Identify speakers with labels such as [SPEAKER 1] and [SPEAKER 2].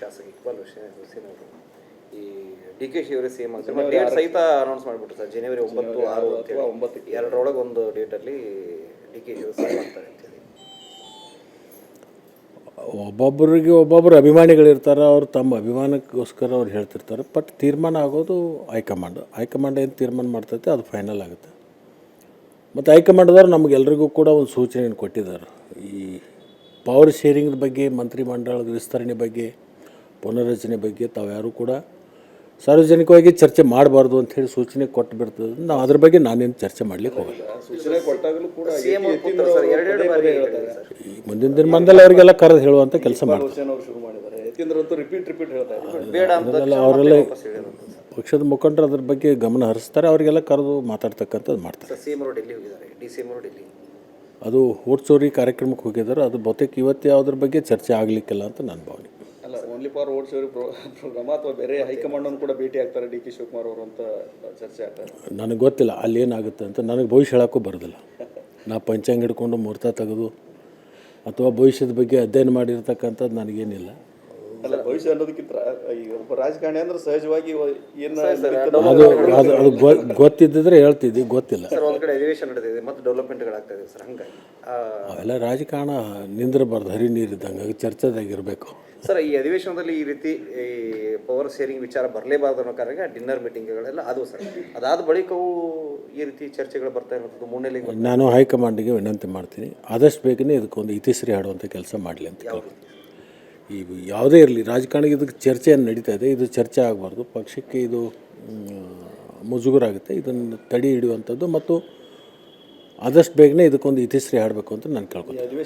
[SPEAKER 1] ಶಾಸಕ ಇಕ್ಬಾಲ್ ಹುಸೇನ್ ಅವರು ಈ ಡಿ ಕೆ ಶಿ ಅವರೇ ಸೇಮ್ ಆಗ್ತಾರೆ ಡೇಟ್ ಸಹಿತ ಅನೌನ್ಸ್ ಮಾಡಿಬಿಟ್ರು ಸರ್ ಜನವರಿ 9, 6 ಅಂತೇಳಿ 9 ಎರಡರೊಳಗೆ ಒಂದು ಡೇಟಲ್ಲಿ ಡಿ ಕೆ ಶಿ ಅವರು ಸೇಮ್ ಆಗ್ತಾರೆ ಅಂತೇಳಿ.
[SPEAKER 2] ಒಬ್ಬೊಬ್ಬರು ಅಭಿಮಾನಿಗಳಿರ್ತಾರೆ, ಅವರು ತಮ್ಮ ಅಭಿಮಾನಕ್ಕೋಸ್ಕರ ಅವ್ರು ಹೇಳ್ತಿರ್ತಾರೆ. ಬಟ್ ತೀರ್ಮಾನ ಆಗೋದು ಹೈಕಮಾಂಡ್ ಏನು ತೀರ್ಮಾನ ಮಾಡ್ತೈತೆ ಅದು ಫೈನಲ್ ಆಗುತ್ತೆ. ಮತ್ತು ಹೈಕಮಾಂಡದವ್ರು ನಮಗೆಲ್ಲರಿಗೂ ಕೂಡ ಒಂದು ಸೂಚನೆಯನ್ನು ಕೊಟ್ಟಿದ್ದಾರೆ. ಈ ಪವರ್ ಶೇರಿಂಗ್ ಬಗ್ಗೆ, ಮಂತ್ರಿಮಂಡಲದ ವಿಸ್ತರಣೆ ಬಗ್ಗೆ, ಪುನರ್ರಚನೆ ಬಗ್ಗೆ ತಾವ್ಯಾರೂ ಕೂಡ ಸಾರ್ವಜನಿಕವಾಗಿ ಚರ್ಚೆ ಮಾಡಬಾರ್ದು ಅಂಥೇಳಿ ಸೂಚನೆ ಕೊಟ್ಟು ಬಿಡ್ತದೆ. ನಾವು ಅದ್ರ ಬಗ್ಗೆ ನಾನೇನು ಚರ್ಚೆ ಮಾಡ್ಲಿಕ್ಕೆ ಹೋಗಲ್ಲ.
[SPEAKER 3] ಸೂಚನೆ ಕೊಟ್ಟಾಗಲೂ ಕೂಡ
[SPEAKER 2] ಈ ಮುಂದಿನ ದಿನಮಾನದಲ್ಲಿ ಅವರಿಗೆಲ್ಲ ಕರೆದು ಹೇಳುವಂಥ ಕೆಲಸ ಮಾಡ್ತಾರೆ.
[SPEAKER 3] ಹುಸೇನ್ ಅವರು ಶುರು ಮಾಡಿದ್ದಾರೆ. ಯತೀಂದ್ರ ಅಂತೂ ರಿಪೀಟ್ ಹೇಳ್ತಾ ಇದ್ದಾರೆ.
[SPEAKER 1] ಬೇಡ ಅಂತ
[SPEAKER 2] ಅವರೆಲ್ಲ ಪಕ್ಷದ ಮುಖಂಡರು ಅದ್ರ ಬಗ್ಗೆ ಗಮನ ಹರಿಸ್ತಾರೆ, ಅವರಿಗೆಲ್ಲ ಕರೆದು ಮಾತಾಡ್ತಕ್ಕಂಥದ್ದು ಮಾಡ್ತಾರೆ.
[SPEAKER 1] ಸಿ ಎಂ ಅವರು ಡೆಲ್ಲಿ ಹೋಗಿದ್ದಾರೆ, ಡಿ ಸಿ ಎಂ ಅವರು ಡೆಲ್ಲಿ.
[SPEAKER 2] ಅದು ಓಟ್ ಚೋರಿ ಕಾರ್ಯಕ್ರಮಕ್ಕೆ ಹೋಗಿದ್ದಾರೆ. ಅದು ಬಹುತೇಕ ಇವತ್ತು ಯಾವುದ್ರ ಬಗ್ಗೆ ಚರ್ಚೆ ಆಗಲಿಕ್ಕಿಲ್ಲ ಅಂತ ನನ್ನ ಭಾವನೆ.
[SPEAKER 3] ಅಲ್ಲ, only for vote share program ಅಥವಾ ಬೇರೆ ಹೈಕಮಾಂಡನ್ನು ಕೂಡ ಭೇಟಿ ಆಗ್ತಾರೆ ಡಿ ಕೆ ಶಿವಕುಮಾರ್ ಅವರು ಅಂತ ಚರ್ಚೆ ಆಗ್ತಾರೆ.
[SPEAKER 2] ನನಗೆ ಗೊತ್ತಿಲ್ಲ ಅಲ್ಲಿ ಏನಾಗುತ್ತೆ ಅಂತ. ನನಗೆ ಭವಿಷ್ಯ ಹೇಳೋಕ್ಕೂ ಬರೋದಿಲ್ಲ. ನಾ ಪಂಚಾಂಗ ಹಿಡ್ಕೊಂಡು ಮುಹೂರ್ತ ತೆಗೆದು ಅಥವಾ ಭವಿಷ್ಯದ ಬಗ್ಗೆ ಅಧ್ಯಯನ ಮಾಡಿರ್ತಕ್ಕಂಥದ್ದು ನನಗೇನಿಲ್ಲ.
[SPEAKER 3] ಅಲ್ಲ, ಭವಿಷ್ಯ ಅನ್ನೋದಕ್ಕಿಂತ ಈಗ ಒಬ್ಬ ರಾಜಕಾರಣಿ ಅಂದ್ರೆ ಸಹಜವಾಗಿ
[SPEAKER 2] ಅದು ಗೊತ್ತಿದ್ದರೆ ಹೇಳ್ತಿದ್ವಿ, ಗೊತ್ತಿಲ್ಲ.
[SPEAKER 1] ಸರ್ ಒಂದು ಕಡೆ ಅಧಿವೇಶನ ನಡೆದಿದೆ ಮತ್ತು ಡೆವಲಪ್ಮೆಂಟ್ಗಳಾಗ್ತಾ ಇದೆ ಸರ್, ಹಂಗಾಗಿ
[SPEAKER 2] ಅವೆಲ್ಲ ರಾಜಕಾರಣ ನಿಂದಿರಬಾರ್ದು, ಹರಿ ನೀರಿದ್ದಂಗೆ ಚರ್ಚೆದಾಗಿರಬೇಕು.
[SPEAKER 1] ಸರ್ ಈ ಅಧಿವೇಶನದಲ್ಲಿ ಈ ರೀತಿ ಈ ಪವರ್ ಶೇರಿಂಗ್ ವಿಚಾರ ಬರಲೇಬಾರ್ದು ಅನ್ನೋ ಕಾರಣಕ್ಕೆ ಡಿನ್ನರ್ ಮೀಟಿಂಗ್ಗಳೆಲ್ಲ ಅದು ಸರ್. ಅದಾದ ಬಳಿಕವೂ ಈ ರೀತಿ ಚರ್ಚೆಗಳು ಬರ್ತಾ ಇರೋದು ಮೂರನೇ.
[SPEAKER 2] ನಾನು ಹೈಕಮಾಂಡಿಗೆ ವಿನಂತಿ ಮಾಡ್ತೀನಿ, ಆದಷ್ಟು ಬೇಗನೆ ಇದಕ್ಕೊಂದು ಇತಿಶ್ರೀ ಹಾಡುವಂಥ ಕೆಲಸ ಮಾಡಲಿ ಅಂತ. ಈ ಯಾವುದೇ ಇರಲಿ ರಾಜಕಾರಣಿಗೆ ಇದಕ್ಕೆ ಚರ್ಚೆಯನ್ನು ನಡೀತಾ ಇದೆ, ಇದು ಚರ್ಚೆ ಆಗಬಾರ್ದು. ಪಕ್ಷಕ್ಕೆ ಇದು ಮುಜುಗರ ಆಗುತ್ತೆ. ಇದನ್ನು ತಡೆ ಹಿಡಿಯುವಂಥದ್ದು ಮತ್ತು ಆದಷ್ಟು ಬೇಗನೆ ಇದಕ್ಕೊಂದು ಇತಿಶ್ರೀ ಹಾಡಬೇಕು ಅಂತ ನಾನು ಕೇಳ್ಕೊತೀನಿ.